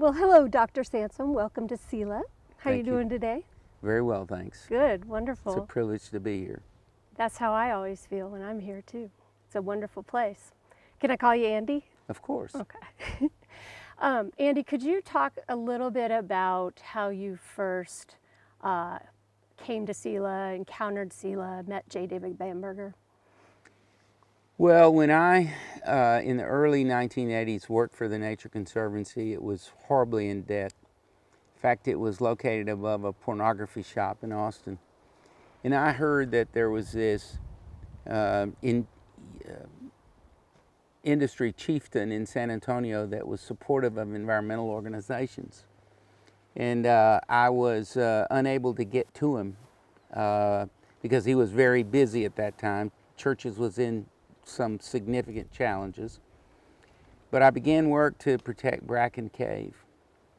Well, hello, Dr. Sansom. Welcome to SELA. How are you Thank you. doing today? Very well, thanks. Good, It's a wonderful. privilege to be here. That's how I always feel when I'm here too. It's a wonderful place. Can I call you Andy? Of course. Okay. Andy, could you talk a little bit about how you first came to SELA, encountered SELA, met J. David Bamberger? Well, when I, in the early 1980s, worked for the Nature Conservancy, it was horribly in debt. In fact, it was located above a pornography shop in Austin. And I heard that there was this industry chieftain in San Antonio that was supportive of environmental organizations. And I was unable to get to him because he was very busy at that time. Churches was in some significant challenges. But I began work to protect Bracken Cave,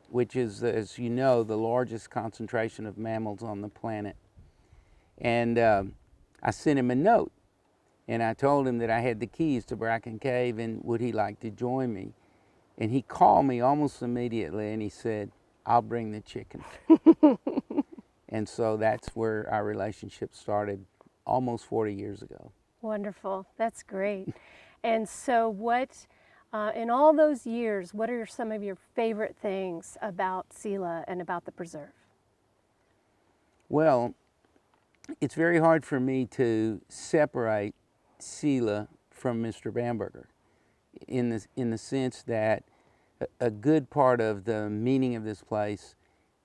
which is, as you know, the largest concentration of mammals on the planet. And I sent him a note, and I told him that I had the keys to Bracken Cave and would he like to join me. And he called me almost immediately and he said, "I'll bring the chicken." And so that's where our relationship started almost 40 years ago. Wonderful. That's great. And so in all those years, what are some of your favorite things about SELA and about the preserve? Well, it's very hard for me to separate SELA from Mr. Bamberger in the sense that a good part of the meaning of this place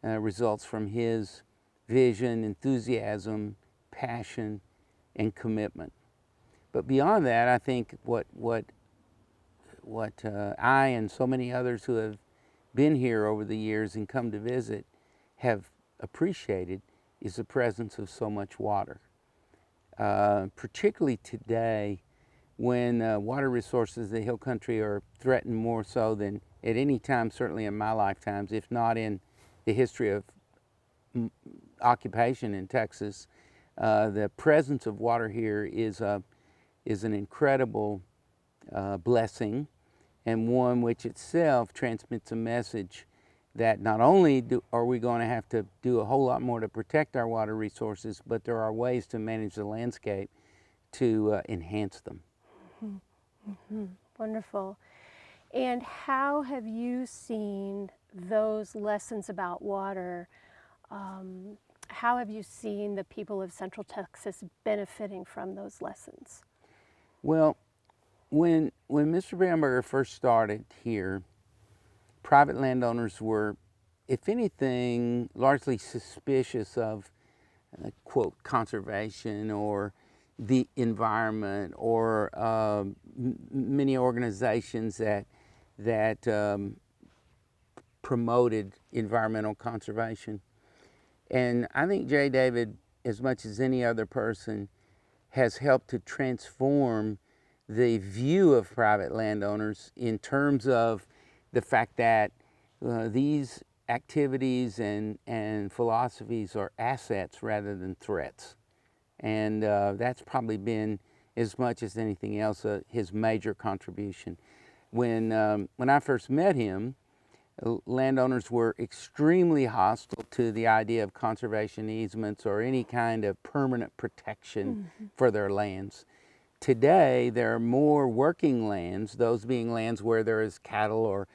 results from his vision, enthusiasm, passion, and commitment. But beyond that, I think what I and so many others who have been here over the years and come to visit have appreciated is the presence of so much water. Particularly today, when water resources in the hill country are threatened more so than at any time, certainly in my lifetimes, if not in the history of occupation in Texas. The presence of water here is an incredible blessing, and one which itself transmits a message that not only are we going to have to do a whole lot more to protect our water resources, but there are ways to manage the landscape to enhance them. Mm-hmm. Mm-hmm. Wonderful. And how have you seen those lessons about water? How have you seen the people of Central Texas benefiting from those lessons? Well, when Mr. Bamberger first started here, private landowners were, if anything, largely suspicious of, quote, conservation or the environment or many organizations that promoted environmental conservation. And I think J. David, as much as any other person, has helped to transform the view of private landowners in terms of the fact that these activities and philosophies are assets rather than threats. And that's probably been, as much as anything else, his major contribution. When I first met him, landowners were extremely hostile to the idea of conservation easements or any kind of permanent protection for their lands. Today, there are more working lands, those being lands where there is cattle or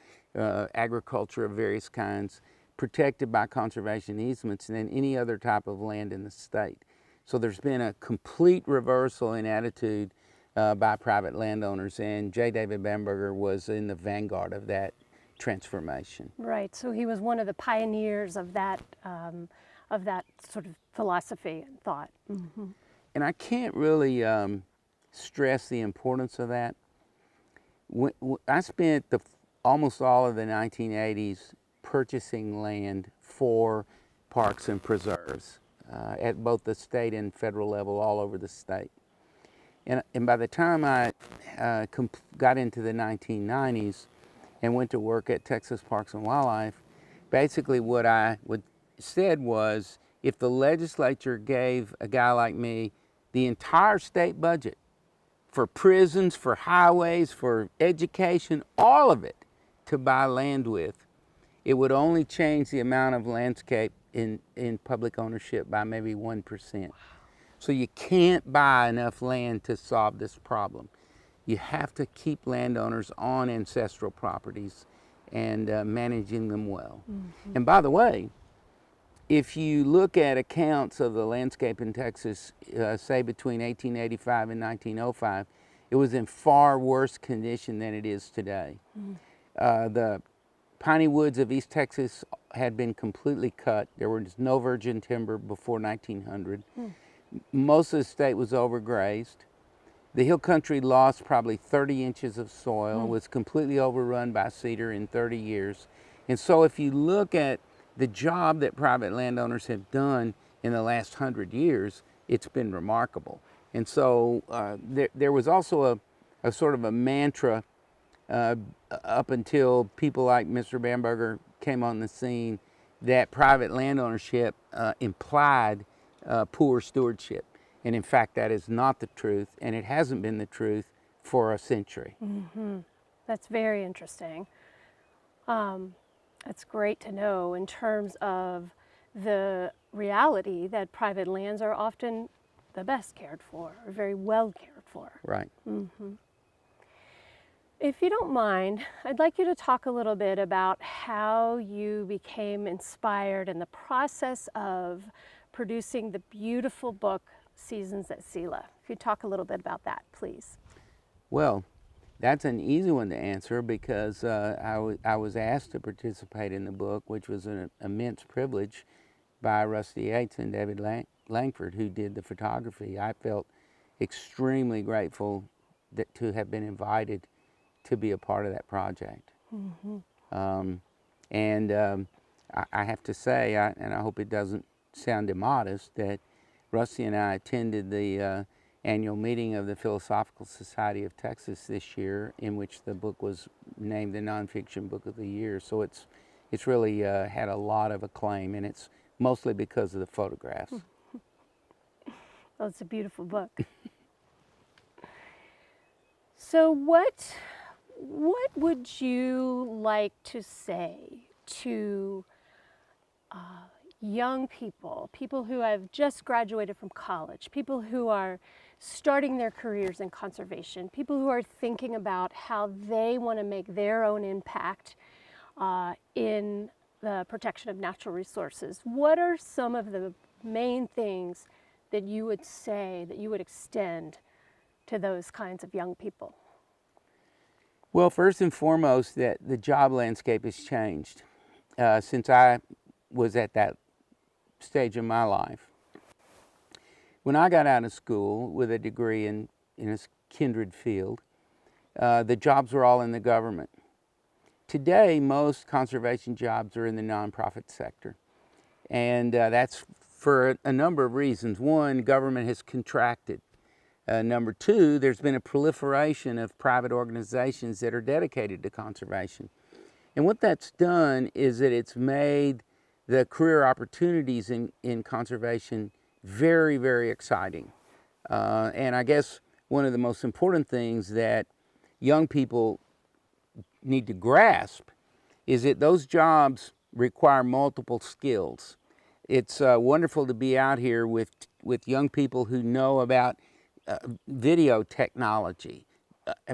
agriculture of various kinds, protected by conservation easements than any other type of land in the state. So there's been a complete reversal in attitude by private landowners, and J. David Bamberger was in the vanguard of that transformation. Right, so he was one of the pioneers of that sort of philosophy and thought. Mm-hmm. And I can't really stress the importance of that. I spent almost all of the 1980s purchasing land for parks and preserves at both the state and federal level all over the state. And by the time I got into the 1990s and went to work at Texas Parks and Wildlife, basically what I said was, if the legislature gave a guy like me the entire state budget for prisons, for highways, for education, all of it to buy land with, it would only change the amount of landscape in public ownership by maybe 1%. So you can't buy enough land to solve this problem. You have to keep landowners on ancestral properties and managing them well. Mm-hmm. And by the way, if you look at accounts of the landscape in Texas, say between 1885 and 1905, it was in far worse condition than it is today. Mm. The piney woods of East Texas had been completely cut. There was no virgin timber before 1900. Mm. Most of the state was overgrazed. The hill country lost probably 30 inches of soil, was completely overrun by cedar in 30 years. And so if you look at the job that private landowners have done in the last 100 years, it's been remarkable. And so there was also a sort of a mantra up until people like Mr. Bamberger came on the scene, that private land ownership implied poor stewardship. And in fact, that is not the truth, and it hasn't been the truth for a century. Mm-hmm. That's very interesting. That's great to know in terms of the reality that private lands are often the best cared for, or very well cared for. Right. Mm-hmm. If you don't mind, I'd like you to talk a little bit about how you became inspired in the process of producing the beautiful book, Seasons at Selah. If you talk a little bit about that, please. Well, that's an easy one to answer because I was asked to participate in the book, which was an immense privilege, by Rusty Yates and David Langford, who did the photography. I felt extremely grateful to have been invited to be a part of that project. Mm-hmm. I have to say, and I hope it doesn't sound immodest, that Rusty and I attended the annual meeting of the Philosophical Society of Texas this year, in which the book was named the Nonfiction Book of the Year. So it's really had a lot of acclaim, and it's mostly because of the photographs. Well, it's a beautiful book. So what would you like to say to young people, people who have just graduated from college, people who are starting their careers in conservation, people who are thinking about how they want to make their own impact in the protection of natural resources? What are some of the main things that you would say, that you would extend to those kinds of young people? Well, first and foremost, that the job landscape has changed since I was at that stage in my life. When I got out of school with a degree in a kindred field, the jobs were all in the government. Today, most conservation jobs are in the nonprofit sector. And that's for a number of reasons. One, government has contracted. Number two, there's been a proliferation of private organizations that are dedicated to conservation. And what that's done is that it's made the career opportunities in conservation very, very exciting. And I guess one of the most important things that young people need to grasp is that those jobs require multiple skills. It's wonderful to be out here with young people who know about video technology,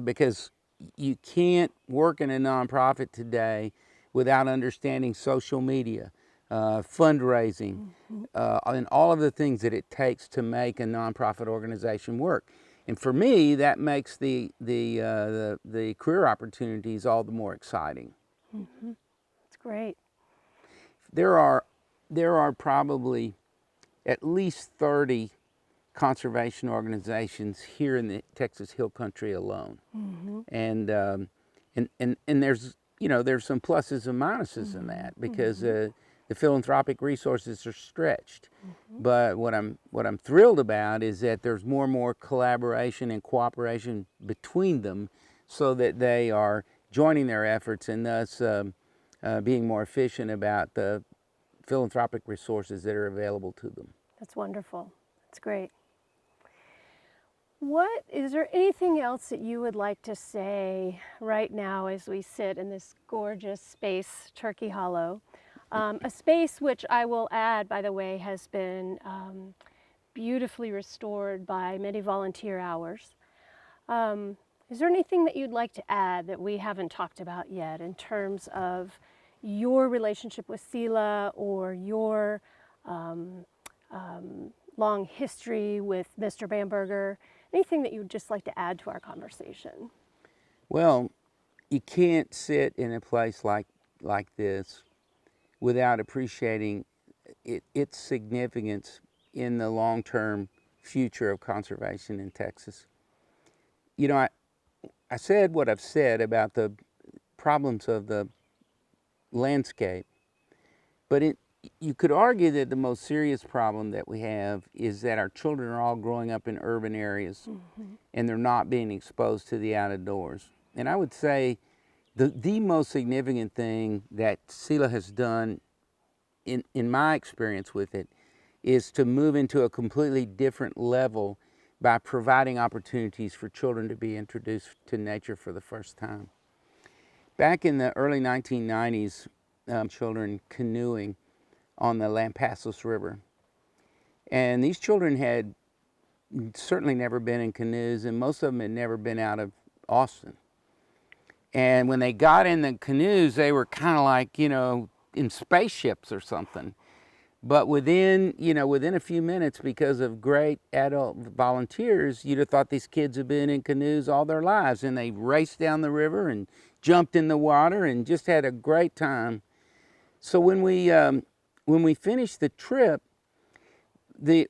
because you can't work in a nonprofit today without understanding social media, fundraising, and all of the things that it takes to make a nonprofit organization work. And for me, that makes the career opportunities all the more exciting. Mm-hmm. That's great. There are probably at least 30 conservation organizations here in the Texas Hill Country alone. Mm-hmm. And there's some pluses and minuses in that, because the philanthropic resources are stretched. Mm-hmm. But what I'm thrilled about is that there's more and more collaboration and cooperation between them, so that they are joining their efforts and thus being more efficient about the philanthropic resources that are available to them. That's wonderful. That's great. Is there anything else that you would like to say right now as we sit in this gorgeous space, Turkey Hollow? A space which I will add, by the way, has been beautifully restored by many volunteer hours. Is there anything that you'd like to add that we haven't talked about yet in terms of your relationship with Sela or your long history with Mr. Bamberger? Anything that you would just like to add to our conversation? Well, you can't sit in a place like this without appreciating its significance in the long-term future of conservation in Texas. You know, I said what I've said about the problems of the landscape, but you could argue that the most serious problem that we have is that our children are all growing up in urban areas and they're not being exposed to the outdoors. And I would say the most significant thing that Sela has done in my experience with it is to move into a completely different level by providing opportunities for children to be introduced to nature for the first time. Back in the early 1990s, children canoeing on the Lampasas River. And these children had certainly never been in canoes, and most of them had never been out of Austin. And when they got in the canoes, they were kind of like, in spaceships or something. But within a few minutes, because of great adult volunteers, you'd have thought these kids had been in canoes all their lives. And they raced down the river and jumped in the water and just had a great time. So when we finished the trip,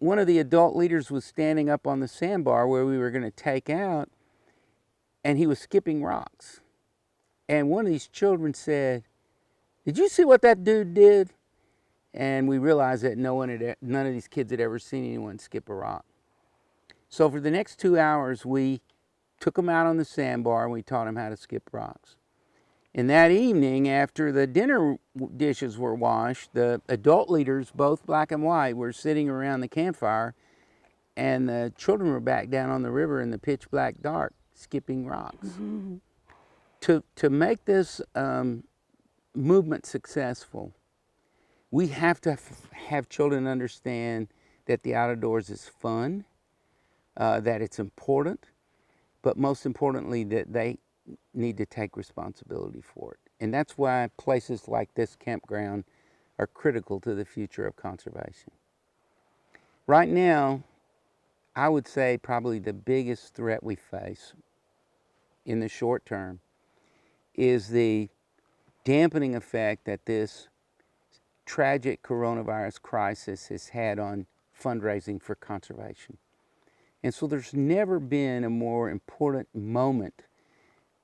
one of the adult leaders was standing up on the sandbar where we were going to take out, and he was skipping rocks. And one of these children said, "Did you see what that dude did?" And we realized that none of these kids had ever seen anyone skip a rock. So for the next 2 hours, we took them out on the sandbar and we taught them how to skip rocks. And that evening, after the dinner dishes were washed, the adult leaders, both black and white, were sitting around the campfire, and the children were back down on the river in the pitch black dark, skipping rocks. Mm-hmm. To make this movement successful, we have to have children understand that the outdoors is fun, that it's important, but most importantly, that they need to take responsibility for it. And that's why places like this campground are critical to the future of conservation. Right now, I would say probably the biggest threat we face in the short term is the dampening effect that this tragic coronavirus crisis has had on fundraising for conservation. And so there's never been a more important moment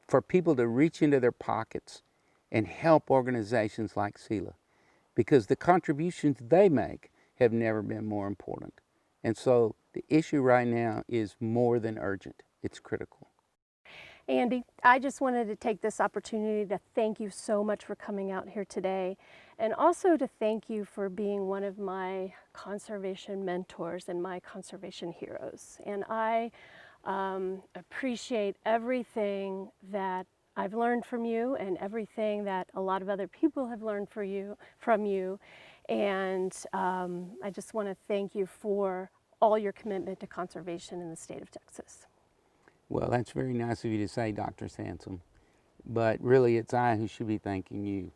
for people to reach into their pockets and help organizations like Sela, because the contributions they make have never been more important. And so the issue right now is more than urgent. It's critical. Andy, I just wanted to take this opportunity to thank you so much for coming out here today, and also to thank you for being one of my conservation mentors and my conservation heroes. And I appreciate everything that I've learned from you and everything that a lot of other people have learned from you. And I just want to thank you for all your commitment to conservation in the state of Texas. Well, that's very nice of you to say, Dr. Sansom, but really it's I who should be thanking you.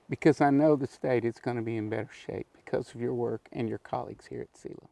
Because I know the state is going to be in better shape because of your work and your colleagues here at Sela.